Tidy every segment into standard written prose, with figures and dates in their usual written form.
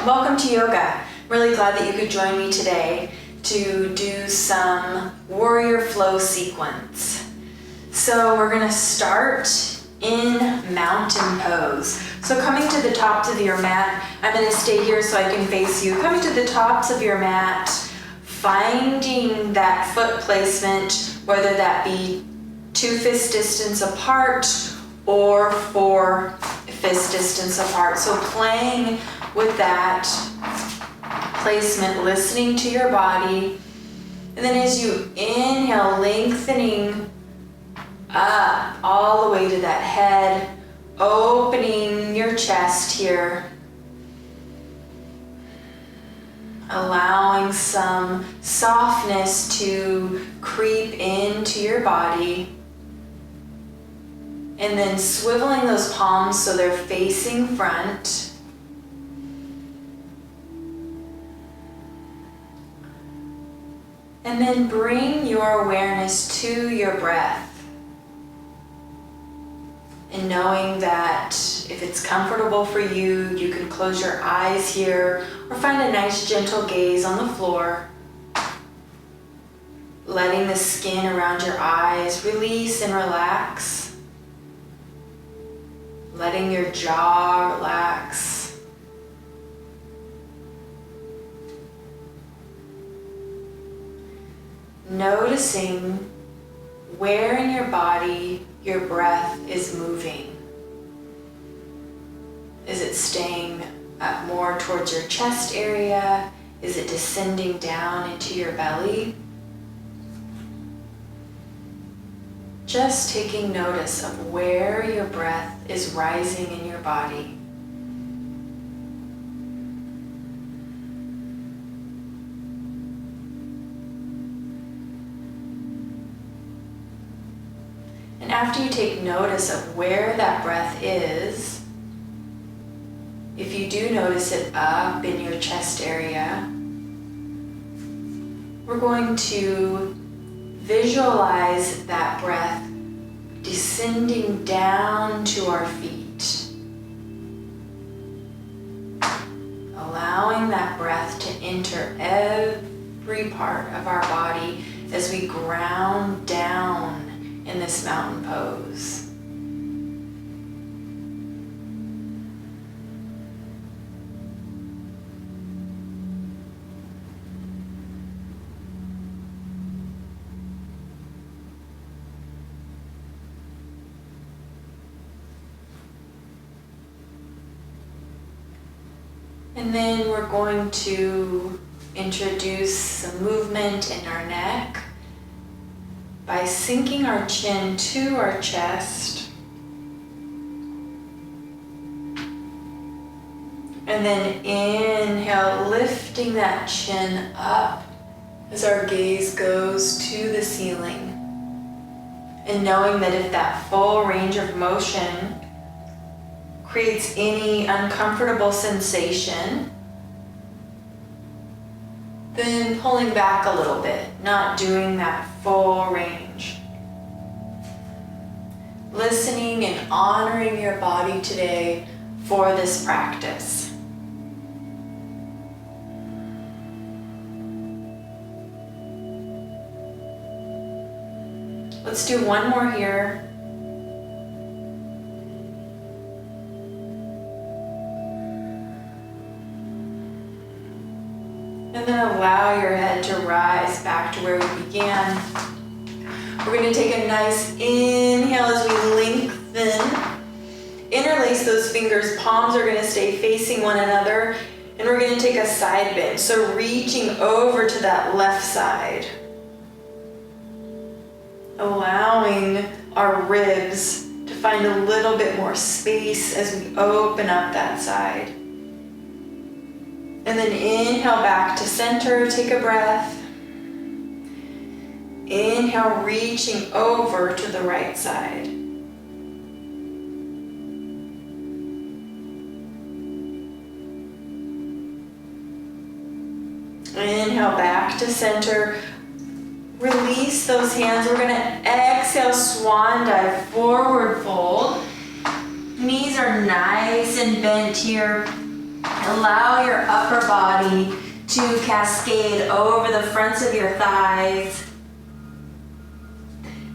Welcome to yoga. I'm really glad that you could join me today to do some warrior flow sequence. So we're going to start in mountain pose. So coming to the tops of your mat, I'm going to stay here so I can face you. Coming to the tops of your mat, finding that foot placement, whether that be 2 fist distance apart or 4 fist distance apart. So playing with that placement, listening to your body. And then as you inhale, lengthening up all the way to that head, opening your chest here. Allowing some softness to creep into your body. And then swiveling those palms so they're facing front. And then bring your awareness to your breath. And knowing that if it's comfortable for you, you can close your eyes here or find a nice gentle gaze on the floor. Letting the skin around your eyes release and relax. Letting your jaw relax. Noticing where in your body your breath is moving. Is it staying up more towards your chest area? Is it descending down into your belly? Just taking notice of where your breath is rising in your body. And after you take notice of where that breath is, if you do notice it up in your chest area, we're going to visualize that breath descending down to our feet. Allowing that breath to enter every part of our body as we ground down in this mountain pose. And then we're going to introduce some movement in our neck by sinking our chin to our chest. And then inhale, lifting that chin up as our gaze goes to the ceiling. And knowing that if that full range of motion creates any uncomfortable sensation, then pulling back a little bit, not doing that full range. Listening and honoring your body today for this practice. Let's do one more here. And then allow your head to rise back to where we began. We're going to take a nice inhale as we lengthen. Interlace those fingers. Palms are going to stay facing one another. And we're going to take a side bend. So reaching over to that left side. Allowing our ribs to find a little bit more space as we open up that side. And then inhale back to center, take a breath. Inhale, reaching over to the right side. Inhale back to center. Release those hands. We're going to exhale, swan dive, forward fold. Knees are nice and bent here. Allow your upper body to cascade over the fronts of your thighs.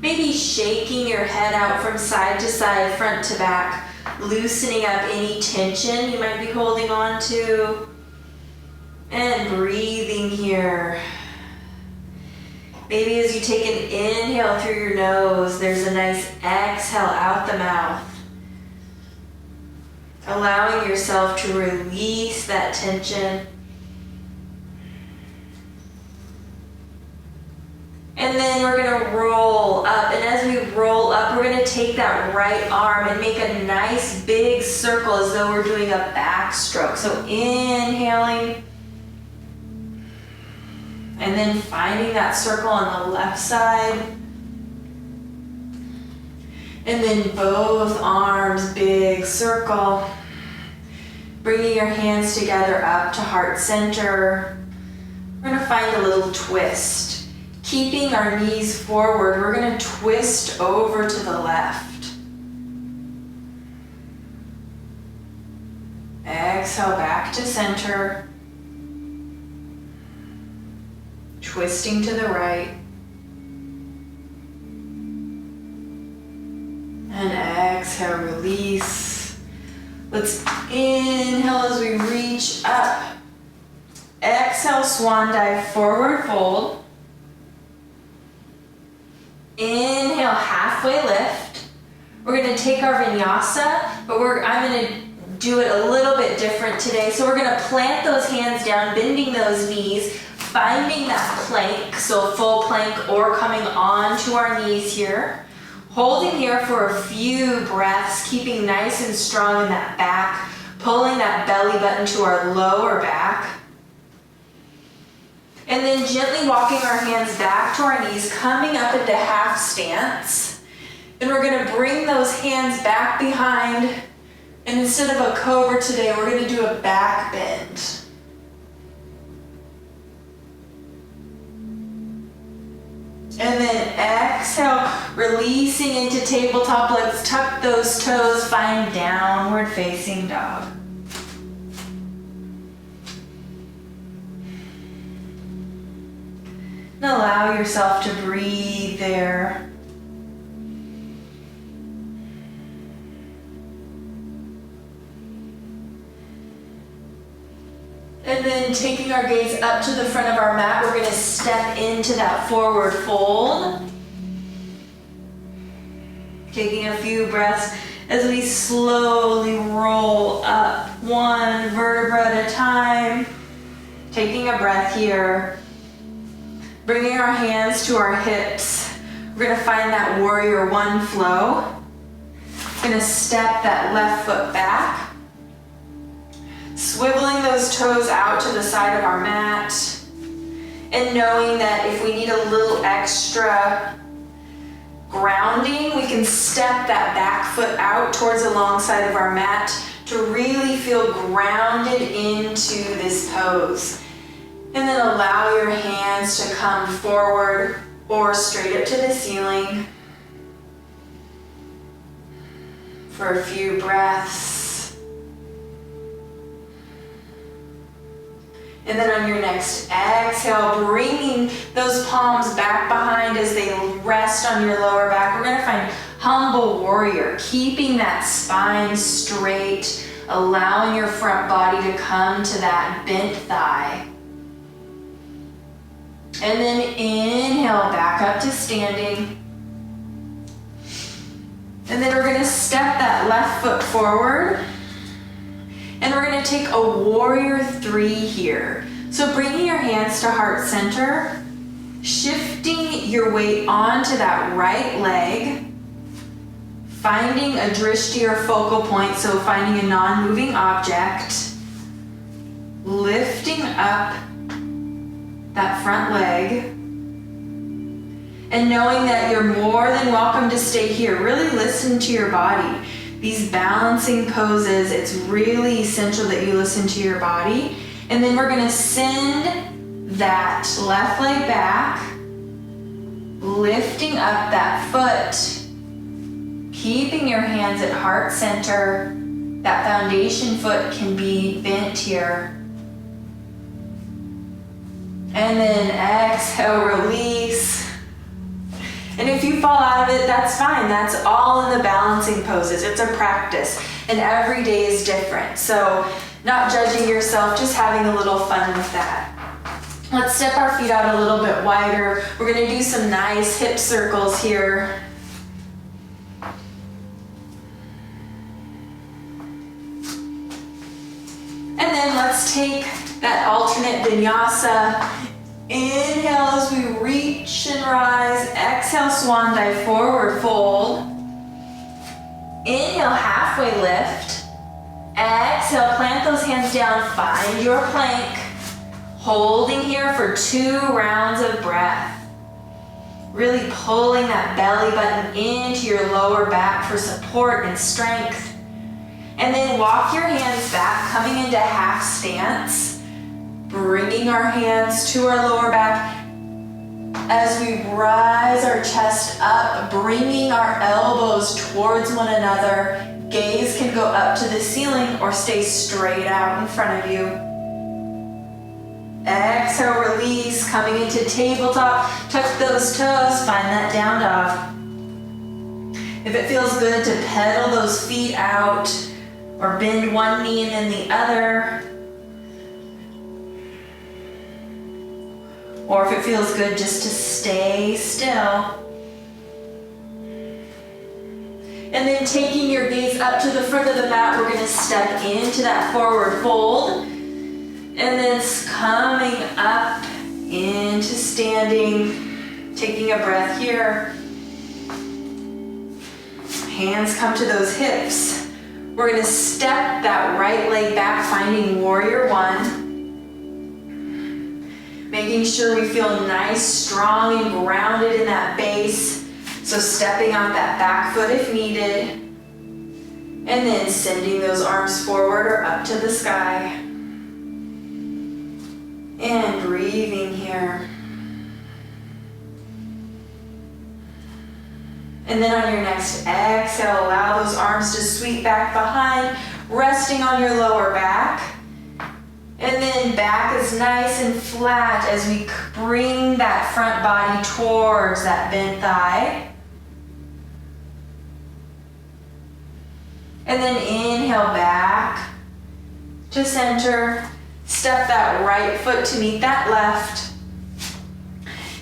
Maybe shaking your head out from side to side, front to back, loosening up any tension you might be holding on to. And breathing here. Maybe as you take an inhale through your nose, there's a nice exhale out the mouth. Allowing yourself to release that tension. And then we're going to roll up. And as we roll up, we're going to take that right arm and make a nice big circle as though we're doing a backstroke. So inhaling. And then finding that circle on the left side. And then both arms, big circle. Bringing your hands together up to heart center. We're going to find a little twist. Keeping our knees forward, we're going to twist over to the left. Exhale back to center. Twisting to the right. And exhale, release. Let's inhale as we reach up. Exhale, swan dive, forward fold. Inhale, halfway lift. We're going to take our vinyasa, but I'm going to do it a little bit different today. So we're going to plant those hands down, bending those knees, finding that plank, so full plank or coming onto our knees here. Holding here for a few breaths, keeping nice and strong in that back, pulling that belly button to our lower back. And then gently walking our hands back to our knees, coming up into half stance. And we're going to bring those hands back behind. And instead of a cobra today, we're going to do a back bend. And then exhale, releasing into tabletop. Let's tuck those toes, find downward facing dog. And allow yourself to breathe there. And then taking our gaze up to the front of our mat, we're going to step into that forward fold. Taking a few breaths as we slowly roll up, one vertebra at a time. Taking a breath here. Bringing our hands to our hips. We're going to find that warrior one flow. We're going to step that left foot back. Swiveling those toes out to the side of our mat. And knowing that if we need a little extra grounding, we can step that back foot out towards the long side of our mat to really feel grounded into this pose. And then allow your hands to come forward or straight up to the ceiling for a few breaths. And then on your next exhale, bringing those palms back behind as they rest on your lower back. We're going to find humble warrior, keeping that spine straight, allowing your front body to come to that bent thigh. And then inhale back up to standing. And then we're going to step that left foot forward. And we're going to take a warrior three here. So bringing your hands to heart center, shifting your weight onto that right leg, finding a drishti or focal point, so finding a non-moving object, lifting up that front leg, and knowing that you're more than welcome to stay here. Really listen to your body. These balancing poses, it's really essential that you listen to your body. And then we're going to send that left leg back, lifting up that foot, keeping your hands at heart center, That foundation foot can be bent here. And then exhale, release. And if you fall out of it, that's fine. That's all in the balancing poses. It's a practice, and every day is different. So not judging yourself, just having a little fun with that. Let's step our feet out a little bit wider. We're gonna do some nice hip circles here. And then let's take that alternate vinyasa. Inhale as we reach and rise. Exhale, swan dive, forward fold. Inhale, halfway lift. Exhale, plant those hands down, find your plank. Holding here for 2 rounds of breath. Really pulling that belly button into your lower back for support and strength. And then walk your hands back, coming into half stance. Bringing our hands to our lower back as we rise our chest up, bringing our elbows towards one another. Gaze can go up to the ceiling or stay straight out in front of you. Exhale, release, coming into tabletop. Tuck those toes, find that down dog. If it feels good to pedal those feet out or bend one knee and then the other. Or if it feels good just to stay still. And then taking your gaze up to the front of the mat, we're gonna step into that forward fold. And then coming up into standing, taking a breath here. Hands come to those hips. We're gonna step that right leg back, finding warrior one. Making sure we feel nice, strong, and grounded in that base. So stepping out that back foot if needed. And then sending those arms forward or up to the sky. And breathing here. And then on your next exhale, allow those arms to sweep back behind, resting on your lower back. And then back is nice and flat as we bring that front body towards that bent thigh. And then inhale back to center. Step that right foot to meet that left.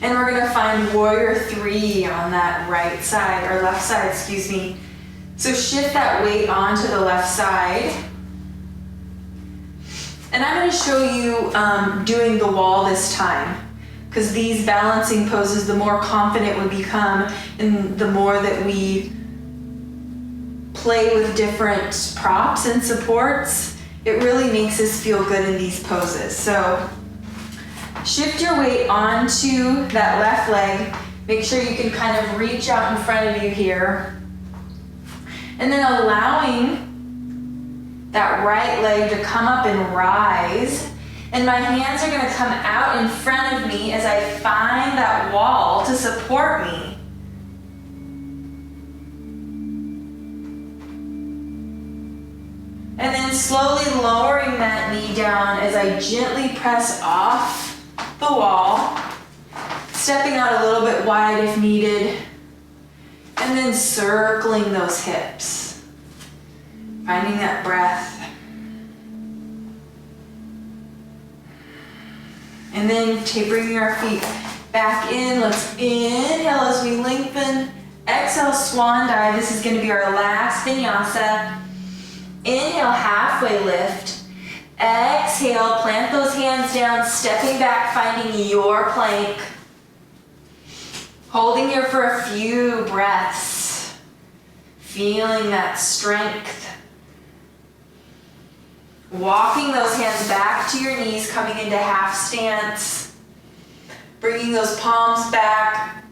And we're gonna find warrior 3 on that right side, or left side, excuse me. So shift that weight onto the left side. And I'm gonna show you doing the wall this time, because these balancing poses, the more confident we become and the more that we play with different props and supports, it really makes us feel good in these poses. So shift your weight onto that left leg. Make sure you can kind of reach out in front of you here. And then allowing that right leg to come up and rise. And my hands are gonna come out in front of me as I find that wall to support me. And then slowly lowering that knee down as I gently press off the wall, stepping out a little bit wide if needed, and then circling those hips, finding that breath. And then bringing our feet back in. Let's inhale as we lengthen. Exhale, swan dive. This is going to be our last vinyasa. Inhale, halfway lift. Exhale, plant those hands down, stepping back, finding your plank. Holding here for a few breaths. Feeling that strength. Walking those hands back to your knees, coming into half stance. Bringing those palms back.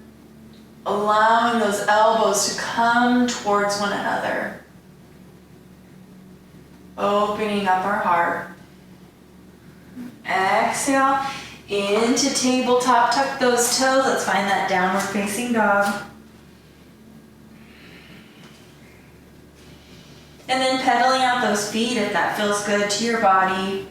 Allowing those elbows to come towards one another. Opening up our heart. Exhale into tabletop. Tuck those toes. Let's find that downward facing dog. And then pedaling out those feet if that feels good to your body.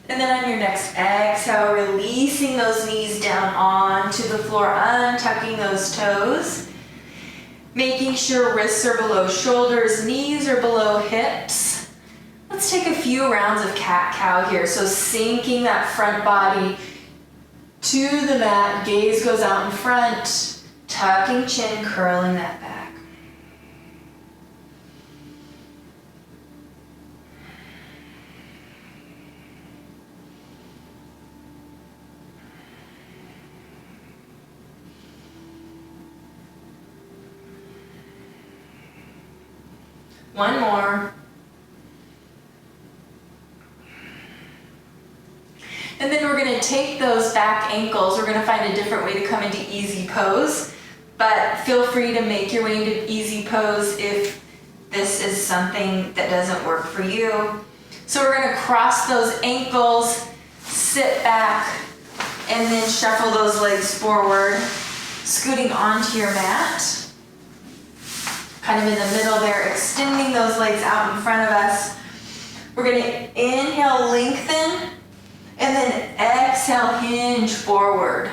And then on your next exhale, releasing those knees down onto the floor, untucking those toes. Making sure wrists are below shoulders, knees are below hips. Let's take a few rounds of cat-cow here. So sinking that front body to the mat, gaze goes out in front, tucking chin, curling that back. One more. And then we're going to take those back ankles. We're going to find a different way to come into easy pose, but feel free to make your way into easy pose if this is something that doesn't work for you. So we're going to cross those ankles, sit back, and then shuffle those legs forward, scooting onto your mat. Kind of in the middle there, extending those legs out in front of us. We're going to inhale, lengthen, and then exhale, hinge forward.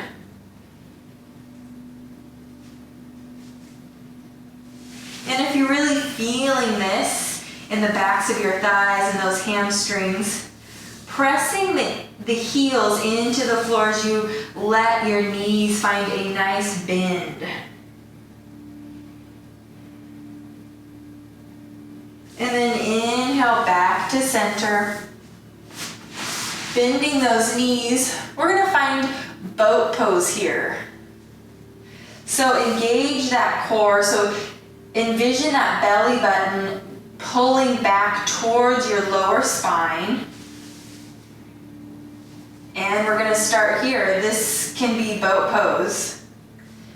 And if you're really feeling this in the backs of your thighs and those hamstrings, pressing the heels into the floor as you let your knees find a nice bend. And then inhale back to center. Bending those knees. We're going to find boat pose here. So engage that core. So envision that belly button pulling back towards your lower spine. And we're going to start here. This can be boat pose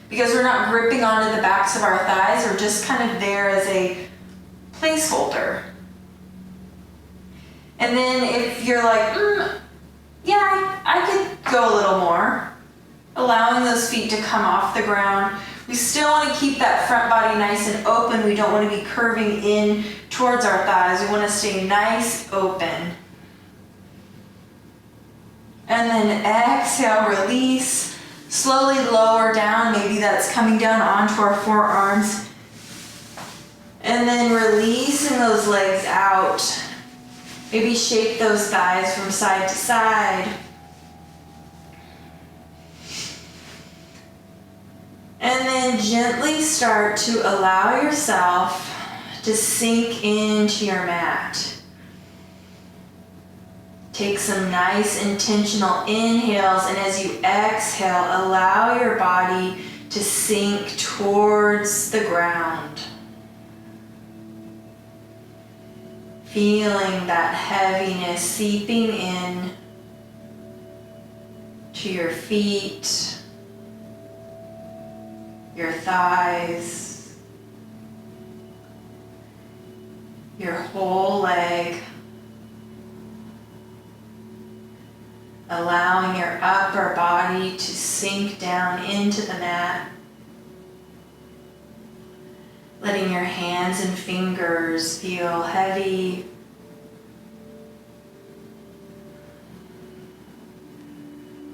because we're not gripping onto the backs of our thighs. We're just kind of there as a placeholder. And then if you're like, yeah, I could go a little more, allowing those feet to come off the ground. We still want to keep that front body nice and open. We don't want to be curving in towards our thighs. We want to stay nice, open. And then exhale, release, slowly lower down. Maybe that's coming down onto our forearms. And then releasing those legs out. Maybe shake those thighs from side to side. And then gently start to allow yourself to sink into your mat. Take some nice intentional inhales, and as you exhale, allow your body to sink towards the ground. Feeling that heaviness seeping in to your feet, your thighs, your whole leg. Allowing your upper body to sink down into the mat. Letting your hands and fingers feel heavy.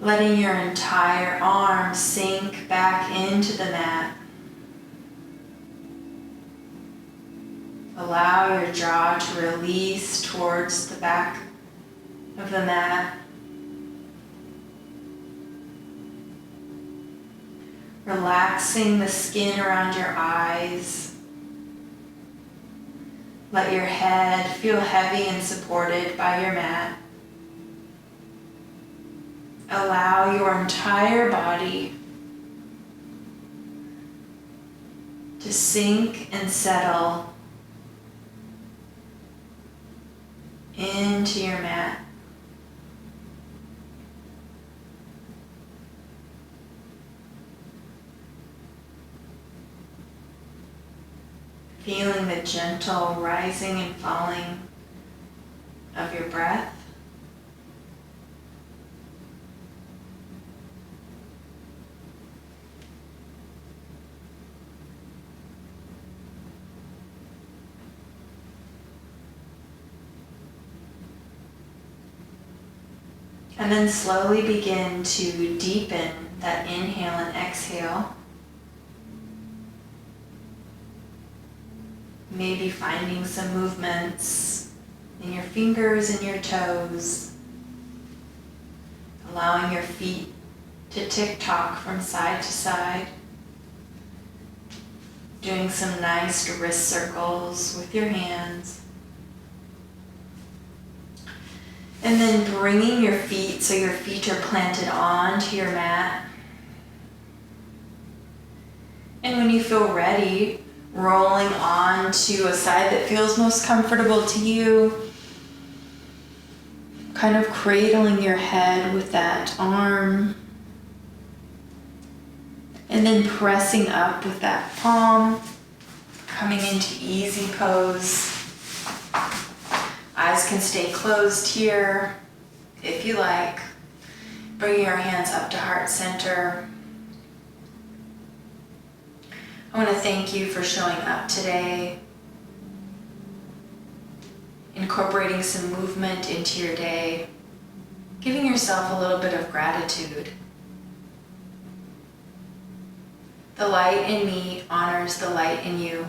Letting your entire arm sink back into the mat. Allow your jaw to release towards the back of the mat. Relaxing the skin around your eyes. Let your head feel heavy and supported by your mat. Allow your entire body to sink and settle into your mat. Feeling the gentle rising and falling of your breath. And then slowly begin to deepen that inhale and exhale. Maybe finding some movements in your fingers and your toes. Allowing your feet to tick-tock from side to side. Doing some nice wrist circles with your hands. And then bringing your feet so your feet are planted onto your mat. And when you feel ready, rolling on to a side that feels most comfortable to you. Kind of cradling your head with that arm. And then pressing up with that palm. Coming into easy pose. Eyes can stay closed here if you like. Bringing your hands up to heart center. I want to thank you for showing up today. Incorporating some movement into your day. Giving yourself a little bit of gratitude. The light in me honors the light in you.